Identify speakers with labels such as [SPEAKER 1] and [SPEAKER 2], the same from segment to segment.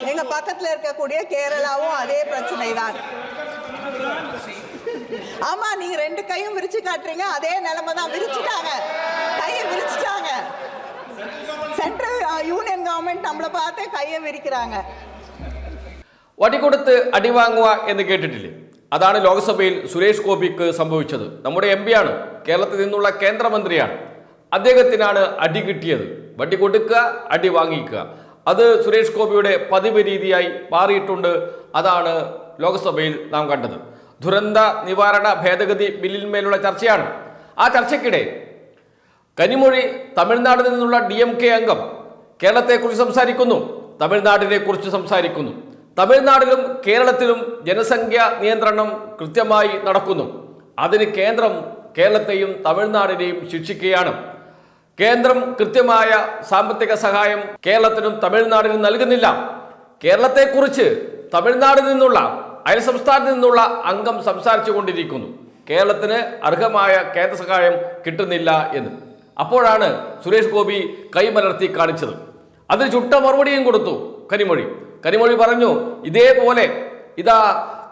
[SPEAKER 1] எங்க பக்கத்துல இருக்கக்கூடிய கேரளாவும் அதே பிரச்சனை தான். ஆமா, நீங்க ரெண்டு கையும் விரிச்சு காட்டுறீங்க, அதே நிலைமை தான். விரிச்சுட்டாங்க, கையை விரிச்சுட்டாங்க. சென்ட்ரல் யூனியன் கவர்மெண்ட் நம்மளை பார்த்து கையை விரிக்கிறாங்க.
[SPEAKER 2] വടി കൊടുത്ത് അടി വാങ്ങുക എന്ന് കേട്ടിട്ടില്ലേ? അതാണ് ലോക്സഭയിൽ സുരേഷ് ഗോപിക്ക് സംഭവിച്ചത്. നമ്മുടെ എം പിയാണ്, കേരളത്തിൽ നിന്നുള്ള കേന്ദ്രമന്ത്രിയാണ്. അദ്ദേഹത്തിനാണ് അടി കിട്ടിയത്. വടി കൊടുക്കുക, അടി വാങ്ങിക്കുക, അത് സുരേഷ് ഗോപിയുടെ പതിവ് രീതിയായി മാറിയിട്ടുണ്ട്. അതാണ് ലോക്സഭയിൽ നാം കണ്ടത്. ദുരന്ത നിവാരണ ഭേദഗതി ബില്ലിന്മേലുള്ള ചർച്ചയാണ്. ആ ചർച്ചയ്ക്കിടെ കനിമൊഴി തമിഴ്നാട്ടിൽ നിന്നുള്ള DMK അംഗം കേരളത്തെക്കുറിച്ച് സംസാരിക്കുന്നു, തമിഴ്നാടിനെ കുറിച്ച് സംസാരിക്കുന്നു. തമിഴ്നാട്ടിലും കേരളത്തിലും ജനസംഖ്യാ നിയന്ത്രണം കൃത്യമായി നടക്കുന്നു. അതിന് കേന്ദ്രം കേരളത്തെയും തമിഴ്നാടിനെയും ശിക്ഷിക്കുകയാണ്. കേന്ദ്രം കൃത്യമായ സാമ്പത്തിക സഹായം കേരളത്തിനും തമിഴ്നാടിനും നൽകുന്നില്ല. കേരളത്തെക്കുറിച്ച് തമിഴ്നാട്ടിൽ നിന്നുള്ള, അയൽ സംസ്ഥാനത്ത് നിന്നുള്ള അംഗം സംസാരിച്ചു കൊണ്ടിരിക്കുന്നു. കേരളത്തിന് അർഹമായ കേന്ദ്ര സഹായം കിട്ടുന്നില്ല എന്ന്. അപ്പോഴാണ് സുരേഷ് ഗോപി കൈമലർത്തി കാണിച്ചത്. അതിന് ചുട്ട മറുപടിയും കൊടുത്തു കനിമൊഴി പറഞ്ഞു, ഇതേപോലെ ഇതാ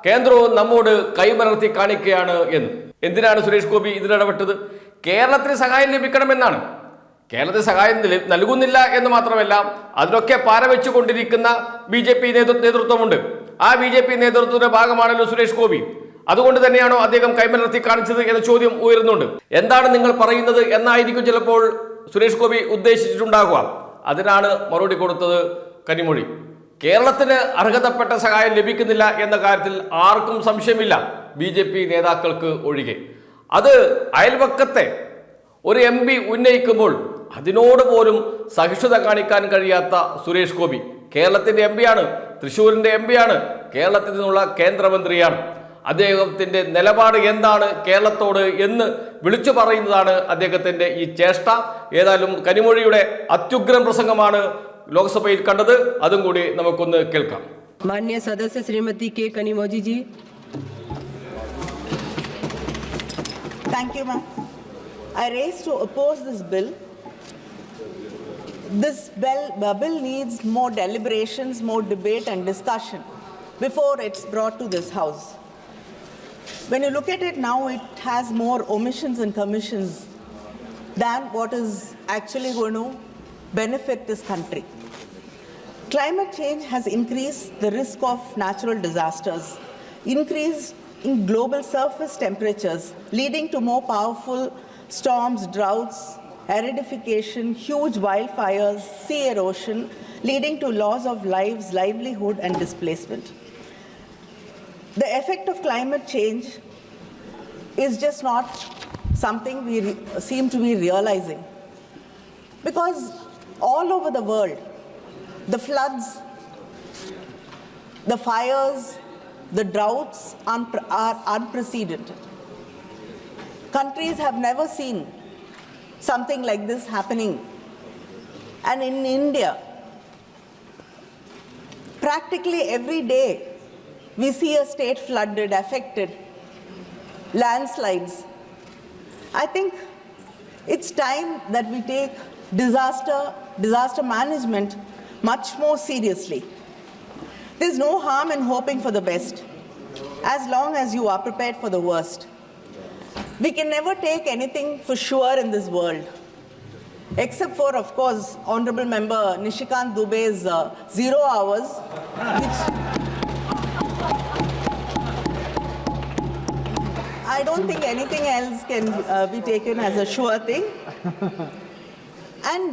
[SPEAKER 2] കേന്ദ്രവും നമ്മോട് കൈമലർത്തി കാണിക്കുകയാണ് എന്ന്. എന്തിനാണ് സുരേഷ് ഗോപി ഇതിലിടപെട്ടത്? കേരളത്തിന് സഹായം ലഭിക്കണമെന്നാണ്. കേരളത്തിന് സഹായം നൽകുന്നില്ല എന്ന് മാത്രമല്ല, അതിനൊക്കെ പാരവെച്ചുകൊണ്ടിരിക്കുന്ന BJP നേതൃത്വമുണ്ട്. ആ BJP നേതൃത്വത്തിന്റെ ഭാഗമാണല്ലോ സുരേഷ് ഗോപി. അതുകൊണ്ട് തന്നെയാണോ അദ്ദേഹം കൈമലർത്തി കാണിച്ചത് എന്ന ചോദ്യം ഉയരുന്നുണ്ട്. എന്താണ് നിങ്ങൾ പറയുന്നത് എന്നായിരിക്കും ചിലപ്പോൾ സുരേഷ് ഗോപി ഉദ്ദേശിച്ചിട്ടുണ്ടാകുക. അതിനാണ് മറുപടി കൊടുത്തത് കനിമൊഴി. കേരളത്തിന് അർഹതപ്പെട്ട സഹായം ലഭിക്കുന്നില്ല എന്ന കാര്യത്തിൽ ആർക്കും സംശയമില്ല, BJP നേതാക്കൾക്ക് ഒഴികെ. അത് അയൽപക്കത്തെ ഒരു MP ഉന്നയിക്കുമ്പോൾ അതിനോട് പോലും സഹിഷ്ണുത കാണിക്കാൻ കഴിയാത്ത സുരേഷ് ഗോപി കേരളത്തിന്റെ MP ആണ്, തൃശ്ശൂരിന്റെ MP ആണ്, കേരളത്തിൽ നിന്നുള്ള കേന്ദ്രമന്ത്രിയാണ്. അദ്ദേഹത്തിന്റെ നിലപാട് എന്താണ് കേരളത്തോട് എന്ന് വിളിച്ചു പറയുന്നതാണ് അദ്ദേഹത്തിന്റെ ഈ ചേഷ്ട. ഏതായാലും കനിമൊഴിയുടെ അത്യുഗ്രം പ്രസംഗമാണ് ലോക്സഭയിൽ കണ്ടത്. അതും കൂടി നമുക്കൊന്ന് കേൾക്കാം.
[SPEAKER 3] മാന്യ സദസ്യ Shrimati K. Kanimozhi ji.
[SPEAKER 1] Thank you, ma'am. I raise to oppose this bill. This bill needs more deliberations, more debate and discussion before it's brought to this house. When you look at it now, it has more omissions and commissions than what is actually going to benefit this country. Climate change has increased the risk of natural disasters, increased in global surface temperatures, leading to more powerful storms, droughts, acidification, huge wildfires, sea erosion, leading to loss of lives, livelihood, and displacement. The effect of climate change is just not something we seem to be realizing. Because all over the world, the floods, the fires, the droughts are unprecedented. Countries have never seen something like this happening. And in India, practically every day, we see a state flooded, affected, landslides. I think it's time that we take disaster management much more seriously. There's no harm in hoping for the best, as long as you are prepared for the worst. We can never take anything for sure in this world, except for, of course, Honorable Member Nishikant Dubey's 0 hours, which I don't think anything else can be taken as a sure thing. And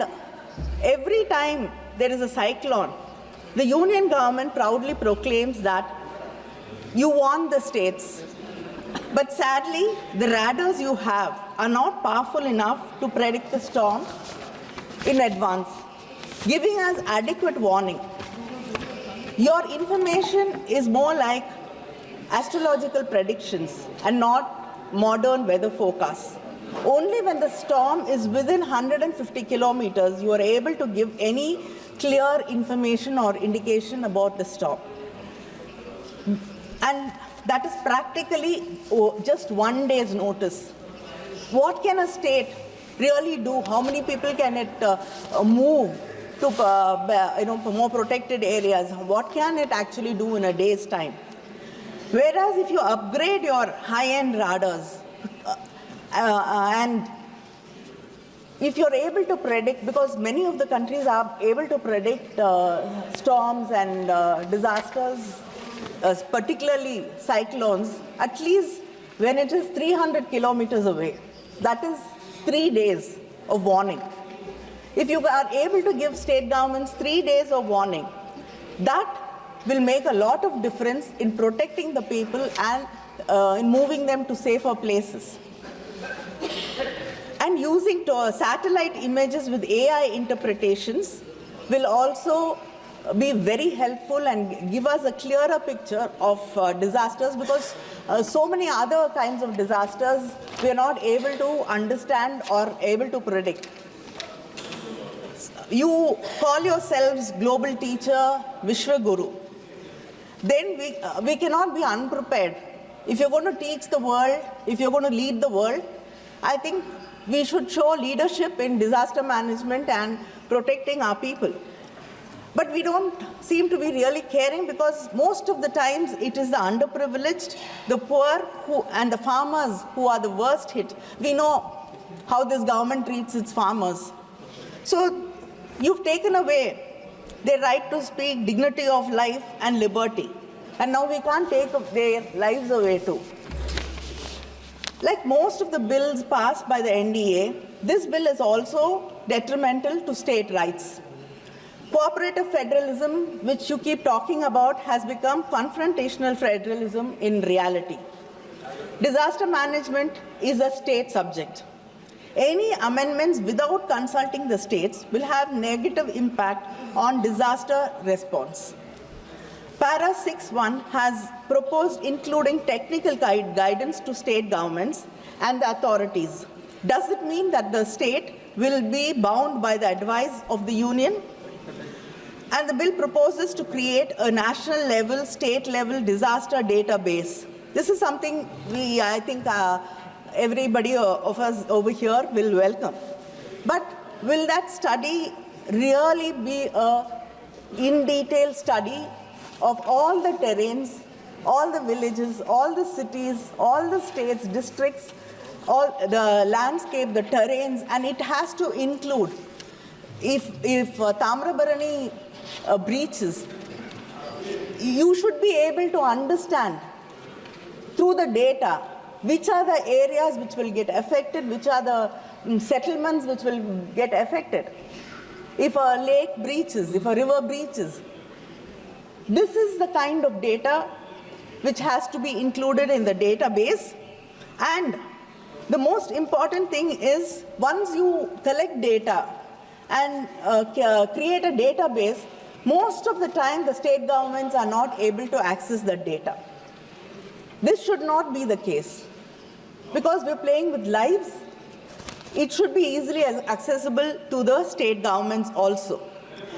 [SPEAKER 1] every time there is a cyclone, the union government proudly proclaims that you want the states. But sadly, the radars you have are not powerful enough to predict the storm in advance, giving us adequate warning. Your information is more like astrological predictions and not modern weather forecasts. Only when the storm is within 150 kilometers, you are able to give any clear information or indication about the storm. And that is practically just one day's notice. What can a state really do? How many people can it move to more protected areas. What can it actually do in a day's time? Whereas if you upgrade your high-end radars and if you're able to predict, because many of the countries are able to predict storms and disasters, particularly cyclones, at least when it is 300 kilometers away. That is 3 days of warning. If you are able to give state governments 3 days of warning, that will make a lot of difference in protecting the people and in moving them to safer places. And using satellite images with AI interpretations will also be very helpful and give us a clearer picture of disasters, because so many other kinds of disasters we are not able to understand or able to predict. You call yourselves global teacher, Vishwa Guru. Then we cannot be unprepared. If you're going to teach the world, if you're going to lead the world, I think we should show leadership in disaster management and protecting our people. But we don't seem to be really caring, because most of the times it is the underprivileged, the poor and the farmers who are the worst hit. We know how this government treats its farmers. So you've taken away their right to speak, dignity of life and liberty. And now we can't take their lives away too. Like most of the bills passed by the NDA, this bill is also detrimental to state rights. Cooperative federalism, which you keep talking about, has become confrontational federalism in reality. Disaster management is a state subject. Any amendments without consulting the states will have negative impact on disaster response. Para 6.1 has proposed including technical guidance to state governments and the authorities. Does it mean that the state will be bound by the advice of the union? And the bill proposes to create a national level, state level disaster database. This is something I think everybody of us over here will welcome. But will that study really be a in-detail study of all the terrains, all the villages, all the cities, all the states, districts, all the landscape, the terrains, and it has to include if Tamrabarani breaches, you should be able to understand through the data which are the areas which will get affected, which are the settlements which will get affected. If a lake breaches, if a river breaches, this is the kind of data which has to be included in the database. And the most important thing is, once you collect data and create a database, most of the time the state governments are not able to access that data. This should not be the case, because we're playing with lives. It should be easily accessible to the state governments also.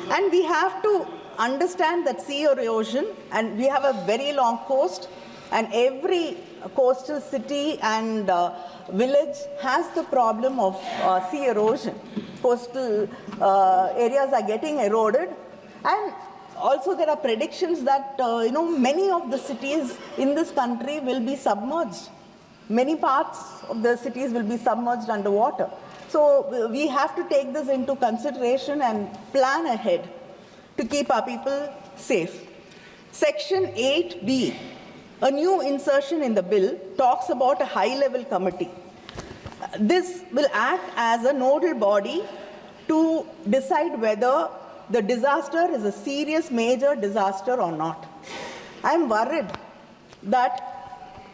[SPEAKER 1] And we have to understand that sea erosion, and we have a very long coast, and every coastal city and village has the problem of sea erosion. Coastal areas are getting eroded, and also there are predictions that many of the cities in this country will be submerged. Many parts of the cities will be submerged underwater. So we have to take this into consideration and plan ahead to keep our people safe. Section 8B, a new insertion in the bill, talks about a high-level committee. This will act as a nodal body to decide whether the disaster is a serious major disaster or not. I'm worried that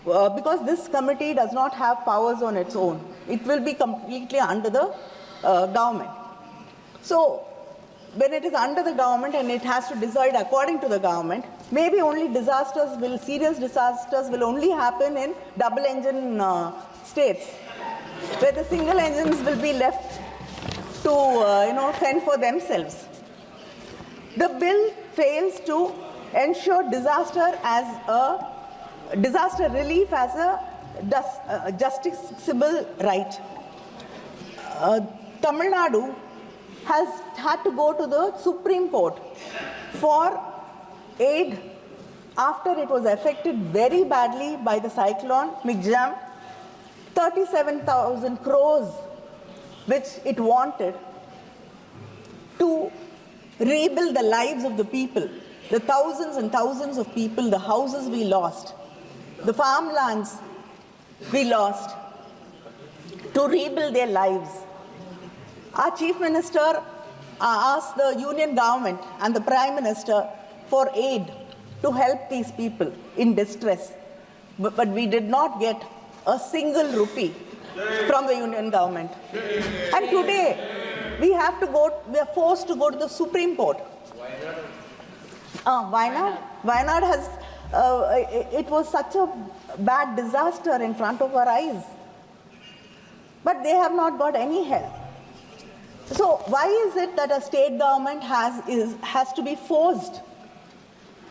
[SPEAKER 1] because this committee does not have powers on its own, it will be completely under the government. So when it is under the government and it has to decide according to the government, maybe only serious disasters will only happen in double-engine states, where the single engines will be left to fend for themselves. The bill fails to ensure disaster relief as a justiciable right. Tamil Nadu has had to go to the Supreme Court for aid after it was affected very badly by the cyclone Migjam. 37,000 crores which it wanted to rebuild the lives of the people, the thousands and thousands of people, the houses we lost, the farmlands we lost, to rebuild their lives. Our Chief Minister asked the Union government and the Prime Minister for aid to help these people in distress. But we did not get a single rupee from the Union government. And today, we are forced to go to the Supreme Court. Wayanad has, it was such a bad disaster in front of our eyes. But they have not got any help. So why is it that a state government has to be forced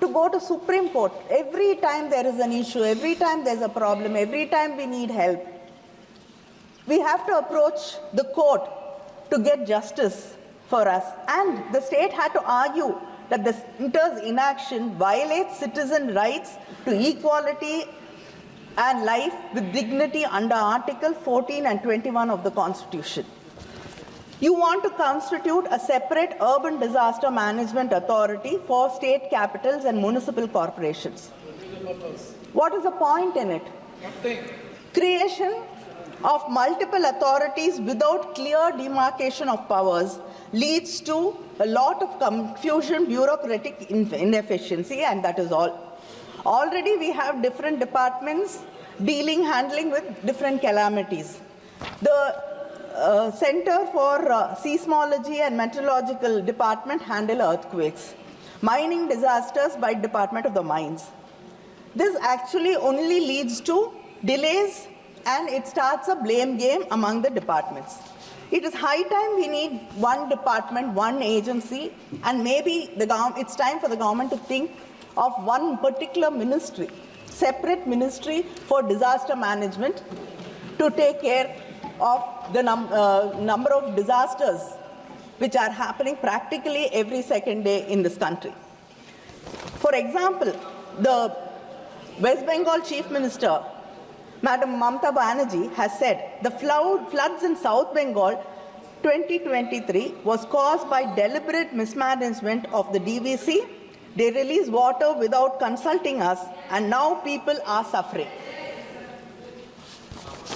[SPEAKER 1] to go to Supreme Court every time there is an issue, every time there's a problem, every time we need help? We have to approach the court to get justice for us. And the state had to argue that the center's inaction violates citizen rights to equality and life with dignity under Article 14 and 21 of the Constitution. You want to constitute a separate urban disaster management authority for state capitals and municipal corporations. What is the point in it? Creation of multiple authorities without clear demarcation of powers leads to a lot of confusion, bureaucratic inefficiency, and that is all. Already we have different departments handling with different calamities. The Center for Seismology and Meteorological Department handle earthquakes. Mining disasters by Department of the Mines. This actually only leads to delays, and it starts a blame game among the departments. It is high time we need one department, one agency, and maybe it's time for the government to think of one particular ministry, separate ministry for disaster management to take care of the number of disasters which are happening practically every second day in this country. For example, the West Bengal Chief Minister, Madam Mamata Banerjee, has said the floods in South Bengal 2023 was caused by deliberate mismanagement of the DVC. They released water without consulting us, and now people are suffering.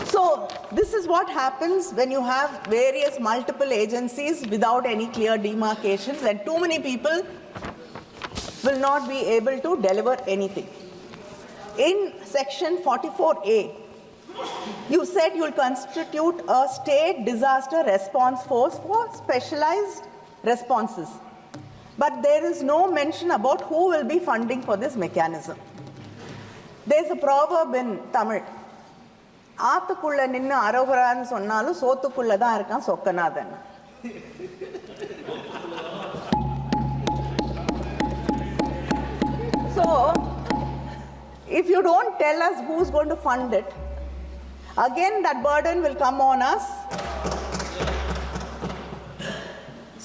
[SPEAKER 1] So this is what happens when you have various multiple agencies without any clear demarcations, and too many people will not be able to deliver anything. In section 44A, you said you'll constitute a state disaster response force for specialized responses. But there is no mention about who will be funding for this mechanism. There's a proverb in Tamil. ஆத்துக்குள்ள நின்னு அரோகரான்னு சொன்னாலும் சோத்துக்குள்ள தான் இருக்கான் Chokkanathan. So, if you don't tell us who's going to fund it, again that burden will come on us.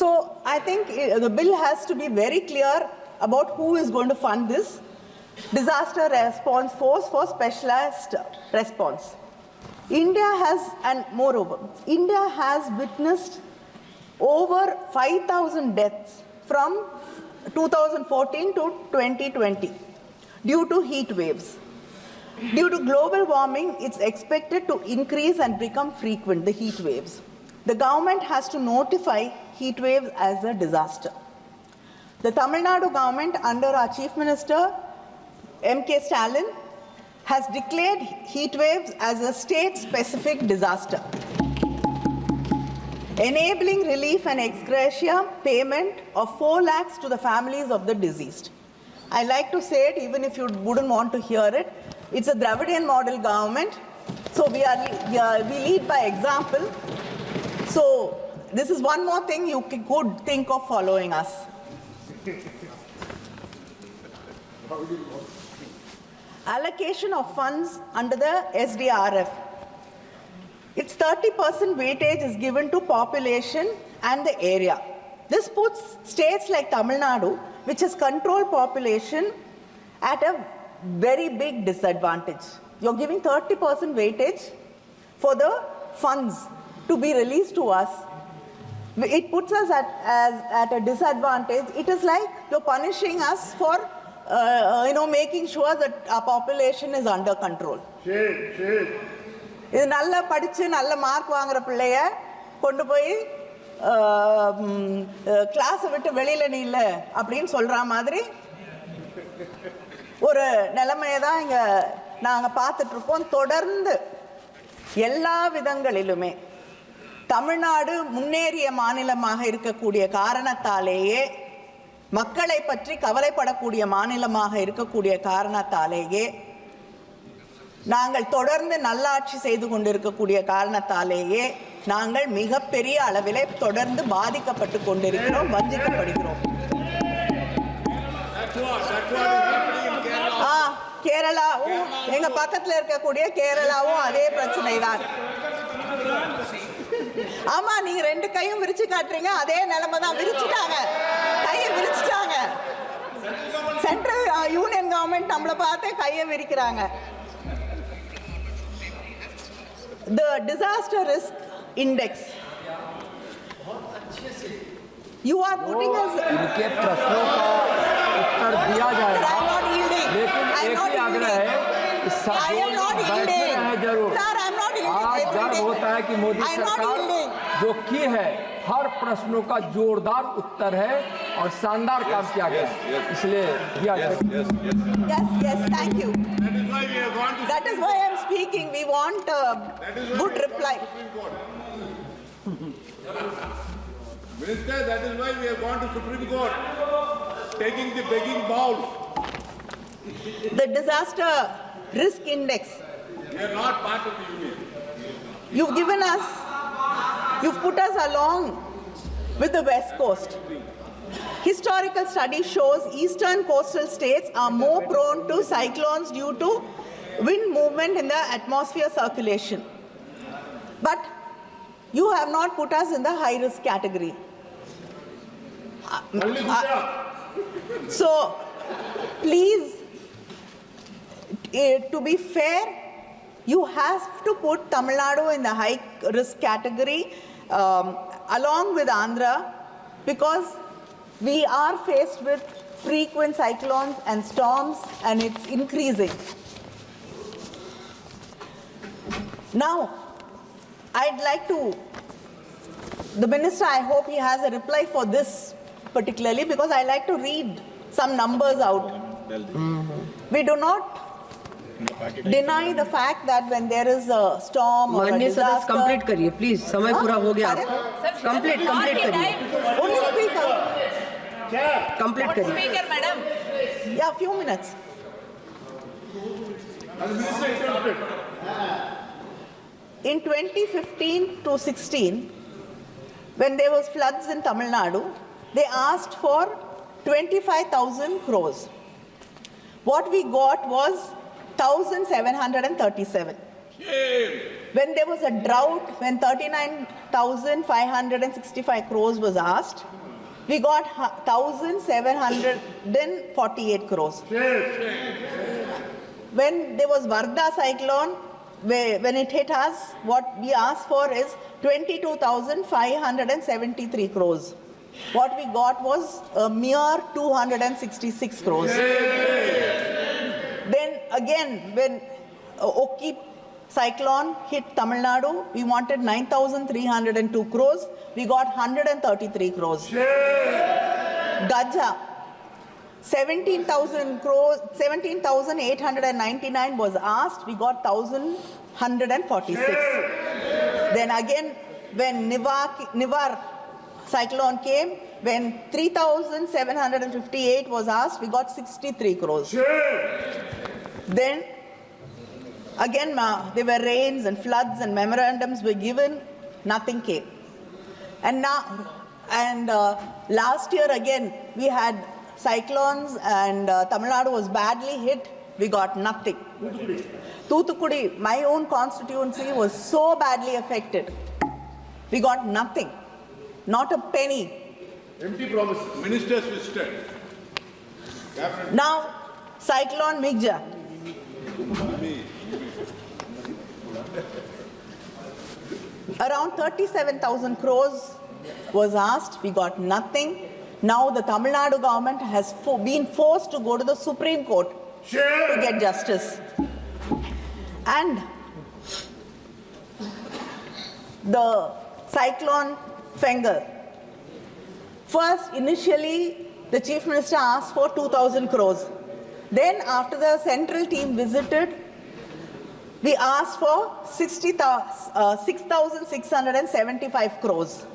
[SPEAKER 1] So, I think the bill has to be very clear about who is going to fund this disaster response force for specialized response. India has witnessed over 5,000 deaths from 2014 to 2020 due to heat waves. Due to global warming, it's expected to increase and become frequent, the heat waves. The government has to notify heat waves as a disaster. The Tamil Nadu government, under our Chief Minister, M.K. Stalin, has declared heat waves as a state-specific disaster, enabling relief and ex gratia payment of 4 lakhs to the families of the deceased. I like to say it, even if you wouldn't want to hear it, it's a Dravidian model government, so we lead by example. So this is one more thing you could think of following us. Allocation of funds under the SDRF. Its 30% weightage is given to population and the area. This puts states like Tamil Nadu, which has controlled population, at a very big disadvantage. You're giving 30% weightage for the funds to be released to us. It puts us at a disadvantage. It is like you're punishing us for making sure that our population is under control. இது நல்லா படிச்சு நல்ல mark வாங்குற பிள்ளைய கொண்டு போய் கிளாஸை விட்டு வெளியில நீ இல்லை அப்படின்னு சொல்ற மாதிரி ஒரு நிலைமையை தான் இங்க நாங்க பார்த்துட்டு இருப்போம். தொடர்ந்து எல்லா விதங்களிலுமே தமிழ்நாடு முன்னேறிய மாநிலமாக இருக்கக்கூடிய காரணத்தாலேயே, மக்களை பற்றி கவலைப்படக்கூடிய மாநிலமாக இருக்கக்கூடிய காரணத்தாலேயே, நாங்கள் தொடர்ந்து நல்லாட்சி செய்து கொண்டிருக்கக்கூடிய காரணத்தாலேயே நாங்கள் மிகப்பெரிய அளவிலே தொடர்ந்து பாதிக்கப்பட்டு கொண்டிருக்கிறோம், வஞ்சிக்கப்படுகிறோம். கேரளாவும் எங்க பக்கத்துல இருக்கக்கூடிய கேரளாவும் அதே பிரச்சனை தான். ஆமா, நீங்க ரெண்டு கையும் விரிச்சு காட்டுறீங்க, அதே நிலைமை தான். விரிச்சுட்டாங்க, கையை விரிச்சுட்டாங்க. சென்ட்ரல் யூனியன் கவர்மெண்ட் நம்மளை பார்த்து கையை விரிக்கிறாங்க. The disaster risk index. You are putting us.
[SPEAKER 4] इनके प्रश्नों का उत्तर दिया जाएगा, लेकिन एक ही आग्रह है कि सब बैठे हैं जरूर। आज गर्व होता है कि मोदी सरकार जो की है, हर प्रश्नों का जोरदार उत्तर है और शानदार काम किया गया, इसलिए दिया जाएगा।
[SPEAKER 1] Yes, thank you. That is why I am speaking. We want a good reply.
[SPEAKER 5] Minister, that is why we have gone to Supreme Court, taking the begging bowl.
[SPEAKER 1] The disaster risk index.
[SPEAKER 5] We are not part of the union.
[SPEAKER 1] You've put us along with the West Coast. Historical study shows eastern coastal states are more prone to cyclones due to wind movement in the atmosphere circulation. But you have not put us in the high risk category. So, please, to be fair, you have to put Tamil Nadu in the high risk category along with Andhra, because we are faced with frequent cyclones and storms, and it's increasing. Now, I'd like to, the minister, I hope he has a reply for this particularly, because I like to read some numbers out. We do not deny the fact that when there is a storm or a
[SPEAKER 3] माननीय सदस्य
[SPEAKER 1] disaster.
[SPEAKER 3] Complete करिए please, समय पूरा हो गया। Complete करिए,
[SPEAKER 1] Only speaker.
[SPEAKER 3] Complete करिए।
[SPEAKER 6] Speaker, madam.
[SPEAKER 1] Yeah, few minutes. In 2015 to 16, when there was floods in Tamil Nadu, they asked for 25,000 crores. What we got was 1,737. When there was a drought, when 39,565 crores was asked, we got 1,748 crores. When there was Varda cyclone, when it hit us, what we asked for is 22,573 crores. What we got was a mere 266 crores. Then again, when Oki cyclone hit Tamil Nadu, we wanted 9,302 crores. We got 133 crores. Gaja, 17,000 crores, 17,899 was asked. We got 1,146. Then again, when Nivar cyclone came, when 3,758 was asked, we got 63 crores. Then again, there were rains and floods and memorandums were given, nothing came. And now, last year again, we had cyclones and Tamil Nadu was badly hit, we got nothing. Thoothukudi, my own constituency, was so badly affected. We got nothing. not a penny.
[SPEAKER 5] Empty promises. Ministers visited. Cabinet.
[SPEAKER 1] Now, Cyclone Migja. Around 37,000 crores was asked, we got nothing. Now the Tamil Nadu government has been forced to go to the Supreme Court to get justice. And the cyclone Fengal. First, initially, the Chief Minister asked for 2,000 crores. Then, after the central team visited, we asked for 6,675 crores.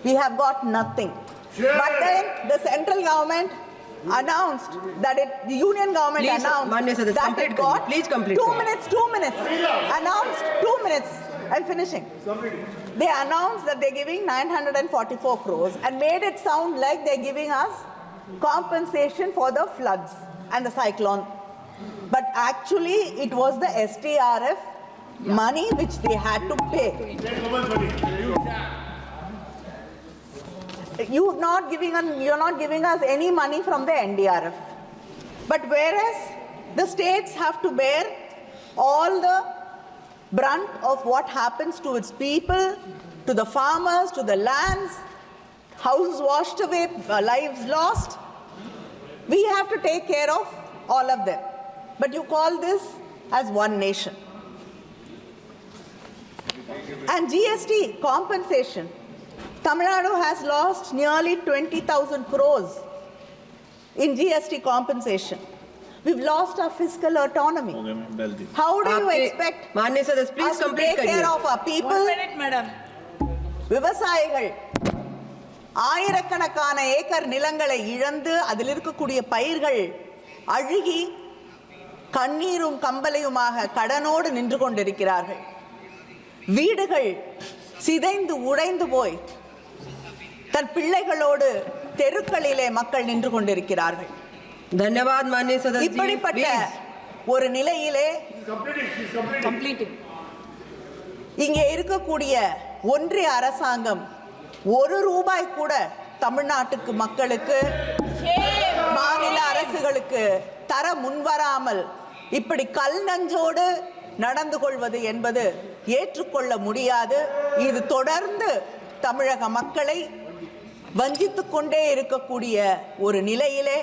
[SPEAKER 1] We have got nothing. But then the central government announced that the union government
[SPEAKER 3] Please,
[SPEAKER 1] announced
[SPEAKER 3] Manya sir,
[SPEAKER 1] that
[SPEAKER 3] complete,
[SPEAKER 1] it got
[SPEAKER 3] please complete.
[SPEAKER 1] 2 minutes, 2 minutes. Announced 2 minutes. I'm finishing. They announced that they're giving 944 crores and made it sound like they're giving us compensation for the floods and the cyclone. But actually, it was the STRF money which they had to pay. You're not giving us any money from the NDRF. But whereas the states have to bear all the brunt of what happens to its people, to the farmers, to the lands, houses washed away, lives lost, we have to take care of all of them. But you call this as one nation. And GST compensation. Tamil Nadu has lost nearly 20,000 crores in GST compensation. We've lost our fiscal autonomy. How do you expect
[SPEAKER 3] Manya sir, please
[SPEAKER 1] us to
[SPEAKER 3] complete
[SPEAKER 1] take care of our people?
[SPEAKER 6] 1 minute, madam.
[SPEAKER 1] விவசாயிகள் ஆயிரக்கணக்கான acre நிலங்களை இழந்து அதில் இருக்கக்கூடிய பயிர்கள் அழுகி கண்ணீரும் கம்பலையுமாக கடனோடு நின்று கொண்டிருக்கிறார்கள். வீடுகள் சிதைந்து உடைந்து போய் தன் பிள்ளைகளோடு தெருக்களிலே மக்கள் நின்று கொண்டிருக்கிறார்கள்.
[SPEAKER 3] धन्यवाद माननीय सदस्य जी,
[SPEAKER 1] இப்படிப்பட்ட
[SPEAKER 3] please.
[SPEAKER 1] ஒரு நிலையிலே
[SPEAKER 6] Completing.
[SPEAKER 1] இங்கே இருக்கக்கூடிய ஒன்றிய அரசாங்கம் ₹1 கூட தமிழ்நாட்டுக்கு மக்களுக்கு மாநில அரசுகளுக்கு தர முன்வராமல் இப்படி கல் நஞ்சோடு நடந்து கொள்வது என்பது ஏற்றுக்கொள்ள முடியாது. இது தொடர்ந்து தமிழக மக்களை வஞ்சித்துக் கொண்டே இருக்கக்கூடிய ஒரு நிலையிலே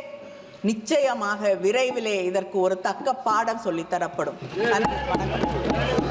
[SPEAKER 1] நிச்சயமாக விரைவிலே இதற்கு ஒரு தக்க பாடம் சொல்லித்தரப்படும். நன்றி, வணக்கம்.